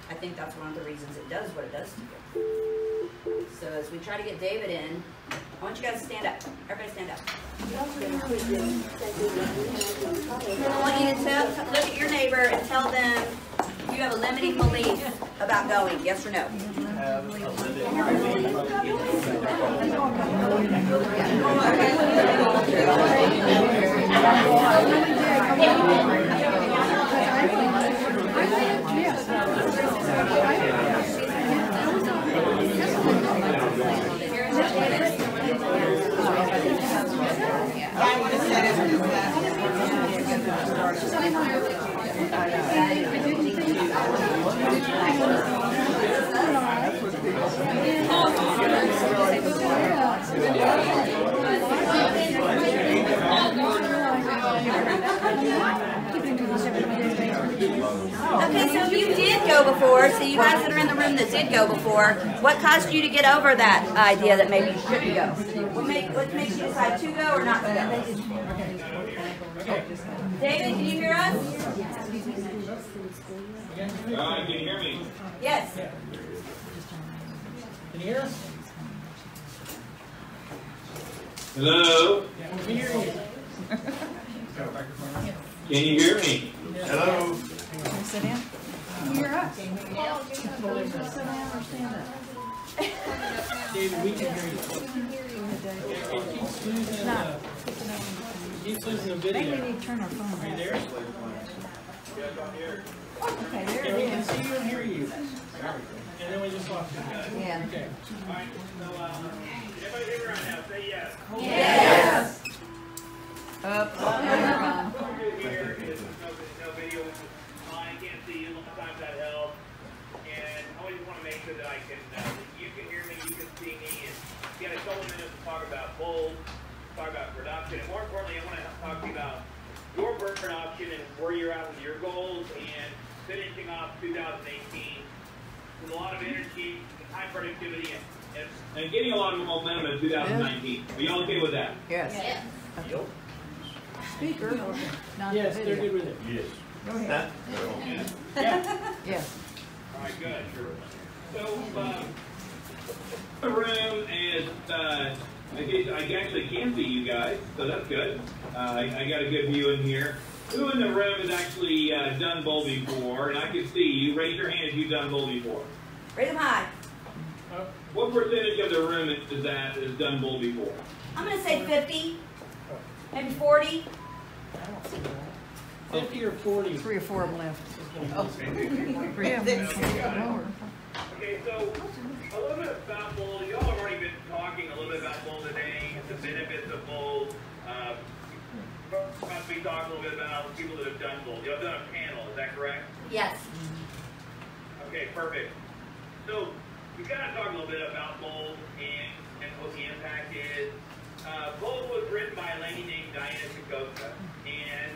[SPEAKER 1] I think that's one of the reasons it does what it does to you. So as we try to get David in, I want you guys to stand up. Everybody stand up. I want you to look at your neighbor and tell them you have a limiting belief about going, yes or no? Okay, so you did go before, so you guys that are in the room that did go before, what caused you to get over that idea that maybe you shouldn't go? What makes you decide to go or not to go? David, can you hear us?
[SPEAKER 15] Can you hear me?
[SPEAKER 1] Yes.
[SPEAKER 3] Can you hear us?
[SPEAKER 15] Hello?
[SPEAKER 3] Can you hear you?
[SPEAKER 15] Can you hear me? Hello?
[SPEAKER 13] Sit down. Can you hear us? Sit down or stand up?
[SPEAKER 3] David, we can hear you. It keeps losing the video.
[SPEAKER 13] Maybe we need to turn our phone
[SPEAKER 3] Are you
[SPEAKER 13] off.
[SPEAKER 3] there?
[SPEAKER 13] Okay, there
[SPEAKER 3] Yeah,
[SPEAKER 13] it
[SPEAKER 3] we can
[SPEAKER 13] is.
[SPEAKER 3] see you and hear you. And then we just lost you.
[SPEAKER 13] Yeah.
[SPEAKER 3] Okay.
[SPEAKER 15] Alright, so, everybody hear me right now? Say yes.
[SPEAKER 1] Yes.
[SPEAKER 13] Up.
[SPEAKER 15] Here is no video. I can't see you. Sometimes that helps. And I always want to make sure that I can, you can hear me, you can see me, and get a couple minutes to talk about Bold, talk about production, and more importantly, I want to talk to you about your production and where you're at with your goals, and finishing off 2018 with a lot of energy, high productivity, and getting a lot of momentum in 2019. Are you all okay with that?
[SPEAKER 2] Yes.
[SPEAKER 9] Yep.
[SPEAKER 2] Speaker, not
[SPEAKER 3] Yes,
[SPEAKER 2] the
[SPEAKER 3] they're
[SPEAKER 2] video.
[SPEAKER 3] good with it.
[SPEAKER 9] Yes.
[SPEAKER 2] Go ahead.
[SPEAKER 15] Yeah.
[SPEAKER 2] Yes.
[SPEAKER 15] All right, good. So, the room is, I actually can see you guys, so that's good. I got a good view in here. Who in the room has actually done bowl before? And I can see you. Raise your hand if you've done bowl before.
[SPEAKER 1] Raise them high.
[SPEAKER 15] What percentage of the room is that has done bowl before?
[SPEAKER 1] I'm gonna say 50, maybe 40.
[SPEAKER 3] 50 or 40.
[SPEAKER 2] 3 or 4 of them left.
[SPEAKER 15] Oh.
[SPEAKER 2] 3 of them.
[SPEAKER 15] Okay, so a little bit about bowl. Y'all have already been talking a little bit about bowl today, the benefits of bowl. Possibly talk a little bit about people that have done bowl. Y'all done a panel, is that correct?
[SPEAKER 1] Yes.
[SPEAKER 15] Okay, perfect. So we kind of talked a little bit about bowl and what the impact is. Bowl was written by a lady named Diana Kokoska, and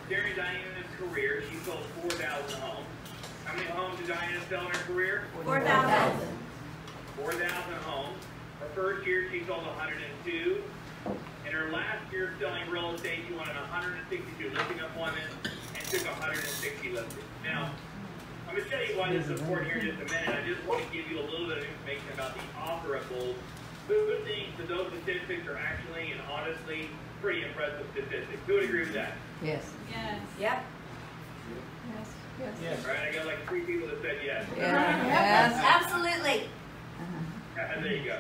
[SPEAKER 15] during Diana's career, she sold 4,000 homes. How many homes did Diana sell in her career?
[SPEAKER 1] 4,000.
[SPEAKER 15] 4,000 homes. Her first year, she sold 102. In her last year selling real estate, she wanted 162 listing appointments and took 160 listings. Now, I'm going to tell you why this is important here in just a minute. I just want to give you a little bit of information about the author of bold. Who thinks that those statistics are actually and honestly pretty impressive statistics? Who would agree with that?
[SPEAKER 2] Yes.
[SPEAKER 13] Yes.
[SPEAKER 1] Yep.
[SPEAKER 3] Yes.
[SPEAKER 15] All right, I got like 3 people that said yes.
[SPEAKER 2] Yes.
[SPEAKER 1] Absolutely.
[SPEAKER 15] There you go.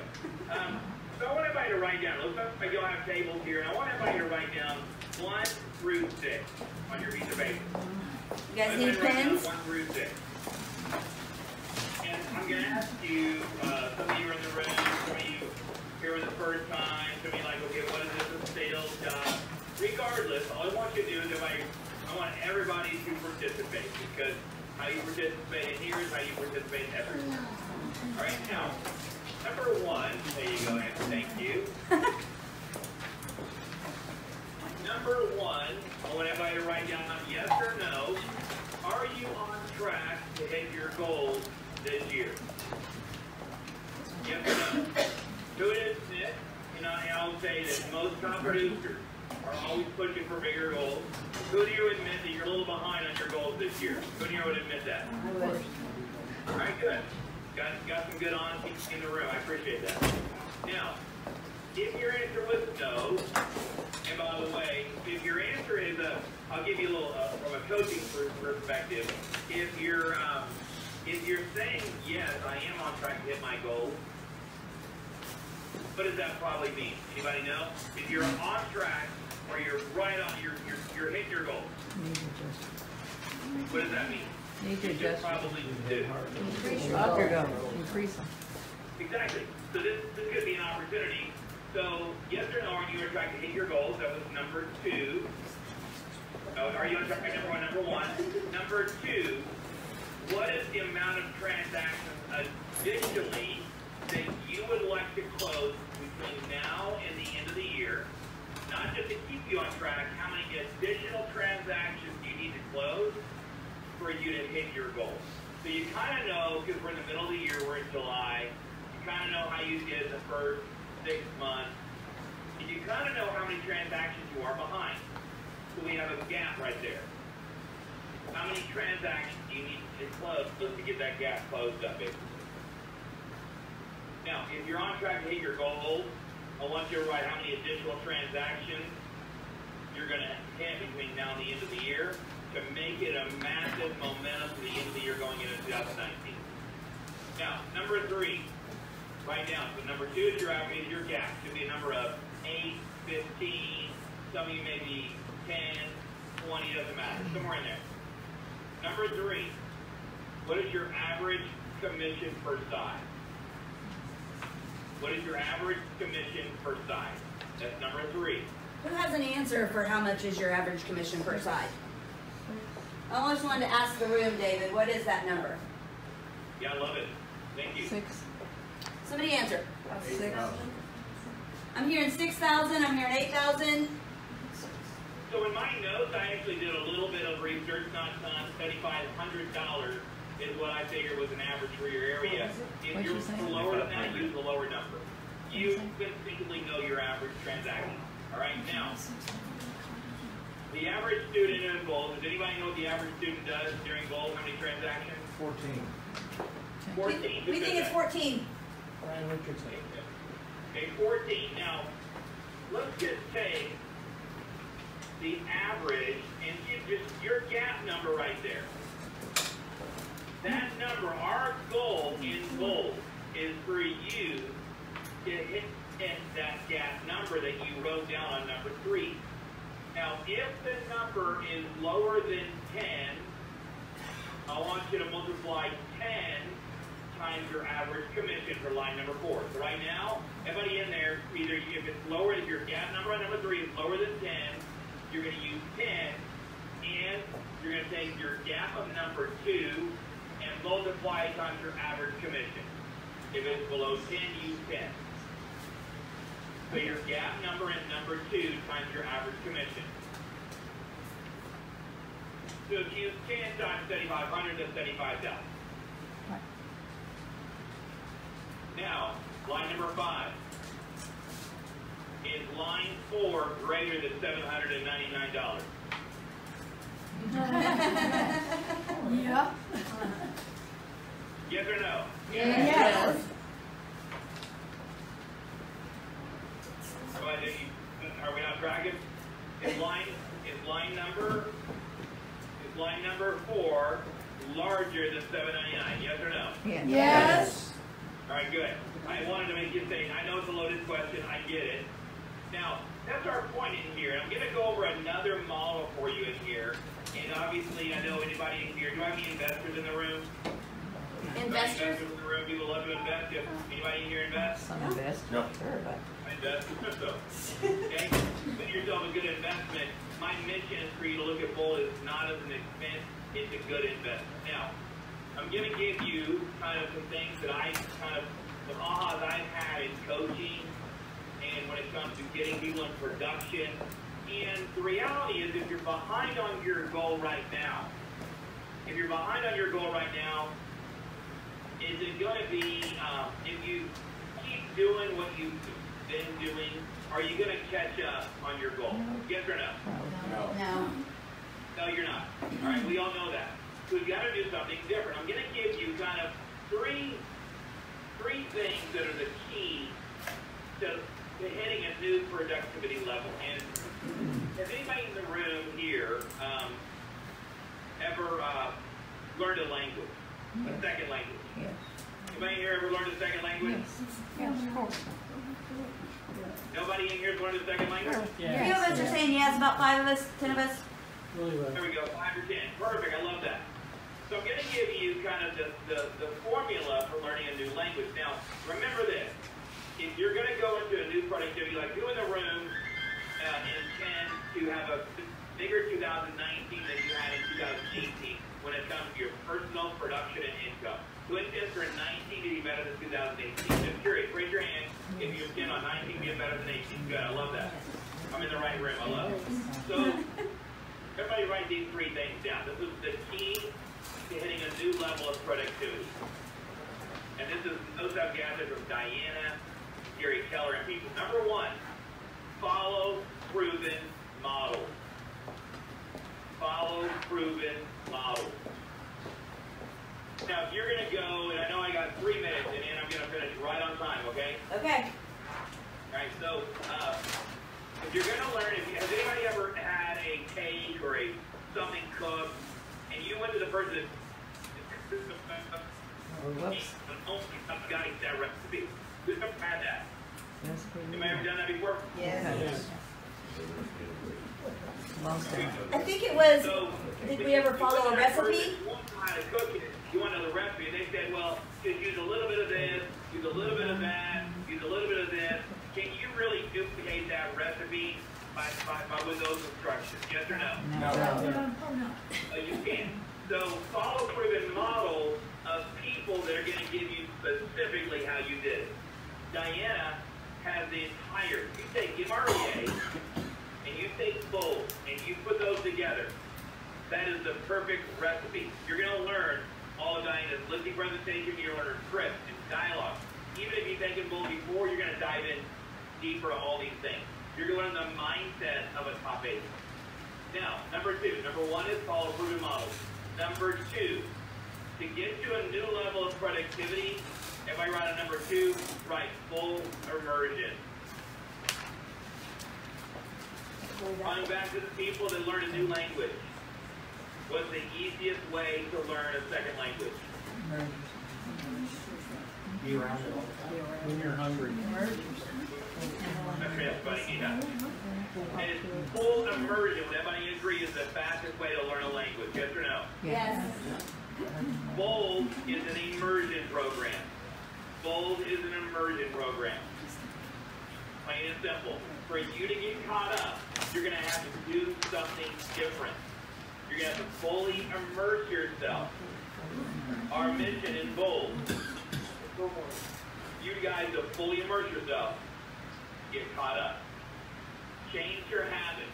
[SPEAKER 15] So I want everybody to write down. Looks like y'all have tables here, and I want everybody to write down 1 through 6 on your piece of paper.
[SPEAKER 1] You guys need pens?
[SPEAKER 15] 1 through 6. And I'm going to ask you, some of you are in the room, some of you here for the first time, some of you like, okay, what is this, a sales job? Regardless, all I want you to do is I want everybody to participate, because how you participate in here is how you participate in everything. All right, now, number 1, there you go, Anthony, thank you. Number 1, I want everybody to write down yes or no. Are you on track to hit your goals this year? Yes or no? Who would admit, and I'll say that most top producers are always pushing for bigger goals. Who do you admit that you're a little behind on your goals this year? Who do you would admit that?
[SPEAKER 2] I would.
[SPEAKER 15] All right, good. Got some good honesty in the room. I appreciate that. Now, if your answer was no, and by the way, if your answer is I'll give you a little from a coaching perspective. If you're saying yes, I am on track to hit my goals, what does that probably mean? Anybody know? If you're on track or you're right on, you're hitting your goals. What does that mean?
[SPEAKER 2] Need to
[SPEAKER 15] You should
[SPEAKER 2] adjust.
[SPEAKER 15] probably do.
[SPEAKER 2] Up your goals. Increase them.
[SPEAKER 15] Exactly. So this could be an opportunity. So yes or no, are you on track to hit your goals? That was number 2. Are you on track to number 1? Number 2, what is the amount of transactions additionally that you would like to close between now and the end of the year? Not just to keep you on track, how many additional transactions do you need to close for you to hit your goals? So you kind of know, because we're in the middle of the year, we're in July, you kind of know how you did the first 6 months, and you kind of know how many transactions you are behind. So we have a gap right there. How many transactions do you need to close to get that gap closed up, basically? Now, if you're on track to hit your goals, I want you to write how many additional transactions you're going to hit between now and the end of the year to make it a massive momentum to the end of the year going into 2019. Now, number 3, write down. So number 2 is your gap. It could be a number of 8, 15, some of you may be 10, 20, doesn't matter. Somewhere in there. Number 3, what is your average commission per side? What is your average commission per side? That's number 3.
[SPEAKER 1] Who has an answer for how much is your average commission per side? I just wanted to ask the room, David, what is that number?
[SPEAKER 15] Yeah, I love it. Thank you.
[SPEAKER 2] 6.
[SPEAKER 1] Somebody answer.
[SPEAKER 2] 6.
[SPEAKER 1] I'm hearing 6,000, I'm hearing 8,000.
[SPEAKER 15] So in my notes, I actually did a little bit of research, not $7,500 is what I figured was an average for your area. If
[SPEAKER 2] What'd
[SPEAKER 15] you're
[SPEAKER 2] you say?
[SPEAKER 15] lower than that, use the lower number. You instinctively know your average transaction. All right, now, the average student in Bold, does anybody know what the average student does during Bold? How many transactions?
[SPEAKER 7] 14.
[SPEAKER 15] 14.
[SPEAKER 1] We think it's 14.
[SPEAKER 7] Brian Richardson.
[SPEAKER 15] Okay, 14. Now, let's just take the average and just your gap number right there. That number, our goal in Bold is for you to hit that gap number that you wrote down on number 3. Now, if the number is lower than 10, I want you to multiply 10 times your average commission for line number 4. So right now, everybody in there, either if it's lower, if your gap number on number 3 is lower than 10, you're going to use 10, and you're going to take your gap of number 2 and multiply it times your average commission. If it's below 10, use 10. So your gap number in number 2 times your average commission. So if you use 10 times 7,500, that's 75,000. Now, line number 5. Is line 4 greater than $799?
[SPEAKER 11] Yeah.
[SPEAKER 15] Yes or no?
[SPEAKER 11] Yes.
[SPEAKER 15] Are we not tracking? Is line number 4 larger than $799? Yes or no?
[SPEAKER 2] Yes.
[SPEAKER 11] Yes.
[SPEAKER 15] All right, good. I wanted to make you say, I know it's a loaded question, I get it. Now, that's our point in here. I'm going to go over another model for you in here. And obviously, I know anybody in here, do I have any investors in the room?
[SPEAKER 1] Investors?
[SPEAKER 15] In the room, people love to invest. If anybody in here invest?
[SPEAKER 2] Some invest.
[SPEAKER 9] No.
[SPEAKER 2] Sure, but.
[SPEAKER 15] Invest. So, okay? Consider yourself a good investment. My mission is for you to look at Bold as not as an expense, it's a good investment. Now, I'm going to give you kind of some things that some ahas I've had in coaching and when it comes to getting people in production. And the reality is, if you're behind on your goal right now, is it going to be, if you keep doing what you've been doing, are you going to catch up on your goal? Yes or no?
[SPEAKER 1] No.
[SPEAKER 15] No, you're not. All right, we all know that. So we've got to do something different. I'm going to give you kind of three things that are the key to hitting a new productivity level. And has anybody in the room here ever learned a language, a second language?
[SPEAKER 2] Yes.
[SPEAKER 15] Anybody here ever learned a second language?
[SPEAKER 2] Yes, of course.
[SPEAKER 15] Nobody in here has learned a second language?
[SPEAKER 1] A few of us are saying yes, about 5 of us, 10 of us.
[SPEAKER 3] Really well.
[SPEAKER 15] There we go, 5 or 10. Perfect, I love that. So I'm going to give you kind of the formula for learning a new language. Now, remember this. If you're going to go into a new productivity, like who in the room intend to have a bigger 2019 than you had in 2018 when it comes to your personal production and income? Who intends for 19 to be better than 2018? Just curious, raise your hand if you intend on 19 being better than 18. Good, I love that. I'm in the right room, I love it. So, everybody write these 3 things down. This is the key to hitting a new level of productivity. And those I've gathered from Diana, Gary Keller, and people. Number 1, follow proven models. Follow proven models. Now, if you're going to go, and I know I got 3 minutes, and then I'm going to finish right on time, okay?
[SPEAKER 1] Okay.
[SPEAKER 15] All right, so if you're going to learn, has anybody ever had a cake or something cooked, and you went to the person that I've got that recipe? Who's ever had that?
[SPEAKER 2] Yes,
[SPEAKER 15] Anybody ever done that before?
[SPEAKER 1] Yes.
[SPEAKER 2] Yes.
[SPEAKER 1] I think it was,
[SPEAKER 15] So,
[SPEAKER 1] did we ever follow a recipe?
[SPEAKER 15] You want to know how to cook it. You want to know the recipe. And they said, well, just use a little bit of this, use a little bit of that, use a little bit of this. Can you really duplicate that recipe with those instructions? Yes or no?
[SPEAKER 2] No.
[SPEAKER 15] You can. So follow proven models of people that are going to give you specifically how you did it. Diana has the entire, you take MREA and you take Bold and you put those together. That is the perfect recipe. You're going to learn all the dynamics. Listening presentation, you're learning script and dialogue. Even if you think in bold before, you're going to dive in deeper on all these things. You're going to learn the mindset of a top agent. Now, number one is called proven models. Number two, to get to a new level of productivity, if I write on number two, write full immersion. Going back to the people that learn a new language. What's the easiest way to learn a second language?
[SPEAKER 9] Be around it all the time. When you're hungry.
[SPEAKER 15] Okay, that's funny, yeah. And it's full immersion. Would everybody agree is the fastest way to learn a language? Yes or no?
[SPEAKER 1] Yes.
[SPEAKER 15] Bold is an immersion program. Bold is an immersion program. Plain and simple. For you to get caught up, you're going to have to do something different. You're going to have to fully immerse yourself. Our mission in Bold, you guys to fully immerse yourself, get caught up. Change your habits.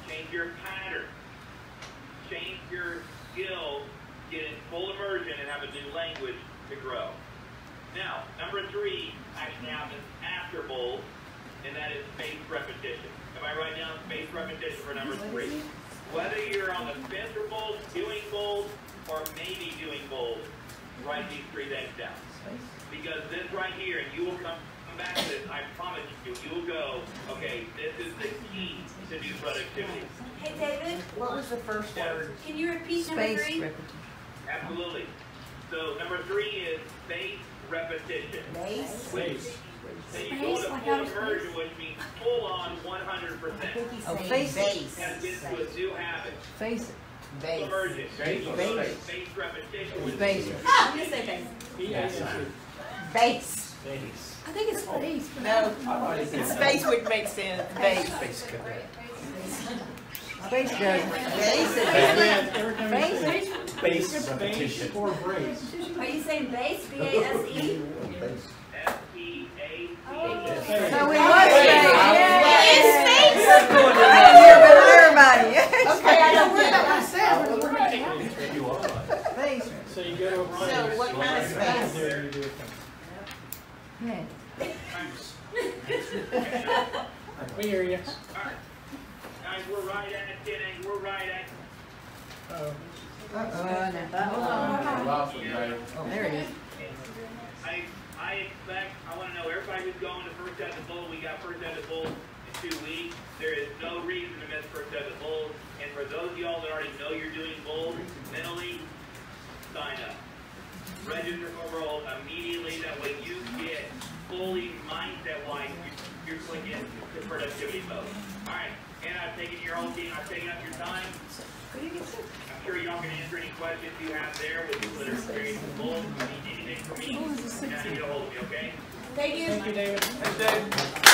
[SPEAKER 15] Change your patterns. Change your skills. Get in full immersion and have a new language to grow. Now, number three actually happens after Bold, and that is spaced repetition. If I write down spaced repetition for number three, whether you're on the fence for Bold, doing Bold, or maybe doing Bold, write these three things down. Because this right here, and you will come back to this, I promise you, you will go, okay, this is the key to new productivity.
[SPEAKER 1] Hey, David,
[SPEAKER 2] What was the first word?
[SPEAKER 1] can you repeat number
[SPEAKER 2] Space
[SPEAKER 1] three?
[SPEAKER 2] repetition.
[SPEAKER 15] Absolutely. So number three is spaced repetition. Which, so you go into full immersion, which means full on 100%.
[SPEAKER 2] Oh, face it.
[SPEAKER 15] Has been to a new habit.
[SPEAKER 2] Face it.
[SPEAKER 15] Full immersion.
[SPEAKER 2] Base.
[SPEAKER 15] Spaced repetition. Which
[SPEAKER 2] Base.
[SPEAKER 1] I'm going to say base.
[SPEAKER 2] Base.
[SPEAKER 1] I think it's base.
[SPEAKER 6] No, space would make sense. Base.
[SPEAKER 2] Space doesn't. Base it. Base it.
[SPEAKER 9] Base repetition.
[SPEAKER 3] Or brace.
[SPEAKER 1] Are you saying base? B-A-S-E?
[SPEAKER 15] S-P-A-C-E.
[SPEAKER 2] So we was space.
[SPEAKER 6] It's space.
[SPEAKER 2] I can hear better than everybody.
[SPEAKER 10] Okay, I don't worry about myself.
[SPEAKER 9] You are.
[SPEAKER 2] Space.
[SPEAKER 3] So you go to
[SPEAKER 6] So what kind of space?
[SPEAKER 3] there, you do it.
[SPEAKER 2] Yeah.
[SPEAKER 3] We hear you.
[SPEAKER 15] Alright. Guys, we're right at it, kidding. We're right at
[SPEAKER 3] Uh-oh.
[SPEAKER 2] There it is.
[SPEAKER 15] I expect, I want to know everybody who's going to First Set of Bold. We got First Set of Bold in 2 weeks. There is no reason to miss First Set of Bold. And for those of y'all that already know you're doing Bold mentally, sign up. Register for Bold immediately. That way you get fully mindset-wise, you're clicking to productivity mode. All right. And I've taken your whole team. I've taken up your time. I'm sure y'all can answer any questions you have there with people that are experienced with Bold. If you need anything from me, you gotta get a hold of me, okay?
[SPEAKER 1] Thank you.
[SPEAKER 3] Thank you, David.
[SPEAKER 7] Thanks, Dave.